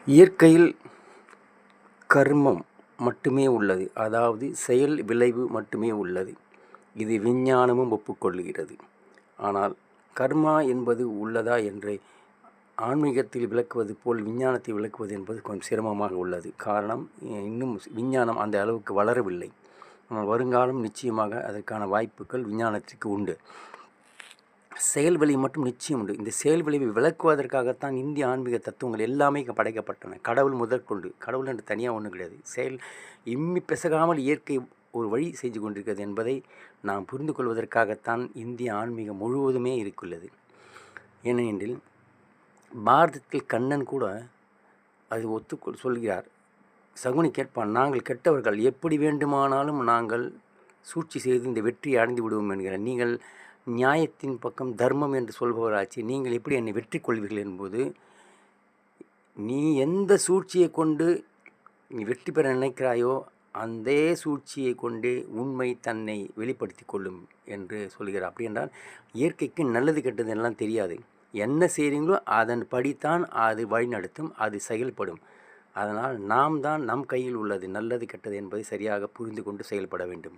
இயற்கையில் கர்மம் மட்டுமே உள்ளது. அதாவது செயல் விளைவு மட்டுமே உள்ளது. இது விஞ்ஞானமும் ஒப்புக்கொள்கிறது. ஆனால் கர்மா என்பது உள்ளதா என்று ஆன்மீகத்தில் விளக்குவது போல் விஞ்ஞானத்தை விளக்குவது என்பது கொஞ்சம் சிரமமாக உள்ளது. காரணம், இன்னும் விஞ்ஞானம் அந்த அளவுக்கு வளரவில்லை. வருங்காலம் நிச்சயமாக அதற்கான வாய்ப்புகள் விஞ்ஞானத்திற்கு உண்டு. செயல் விளைவு மட்டும் நிச்சயம் உண்டு. இந்த செயல் விளைவை விளக்குவதற்காகத்தான் இந்திய ஆன்மீக தத்துவங்கள் எல்லாமே படைக்கப்பட்டன. கடவுள் முதற்கொண்டு, கடவுள் என்று தனியாக ஒன்றும் கிடையாது. செயல் இம்மி பிசகாமல் இயற்கை ஒரு வழி செஞ்சு கொண்டிருக்கிறது என்பதை நாம் புரிந்து கொள்வதற்காகத்தான் இந்திய ஆன்மீகம் முழுவதுமே இருக்குள்ளது. ஏனெனில் பாரதத்தில் கண்ணன் கூட அது சொல்கிறார். சகுனி கேட்பான், நாங்கள் கெட்டவர்கள், எப்படி வேண்டுமானாலும் நாங்கள் சூழ்ச்சி செய்து இந்த வெற்றியை அடைந்து விடுவோம் என்கிறார். நீங்கள் நியாயத்தின் பக்கம் தர்மம் என்று சொல்பவராச்சு, நீங்கள் எப்படி என்னை வெற்றி கொள்வீர்கள் என்பது, நீ எந்த சூழ்ச்சியை கொண்டு நீ வெற்றி பெற நினைக்கிறாயோ அந்த சூழ்ச்சியை கொண்டே உண்மை தன்னை வெளிப்படுத்தி கொள்ளும் என்று சொல்கிறார். அப்படி என்றால் இயற்கைக்கு நல்லது கெட்டது எல்லாம் தெரியாது. என்ன செய்கிறீங்களோ அதன் படித்தான் அது வழிநடத்தும், அது செயல்படும். அதனால் நாம் தான் நம் கையில் உள்ளது நல்லது கெட்டது என்பதை சரியாக புரிந்து கொண்டு செயல்பட வேண்டும்.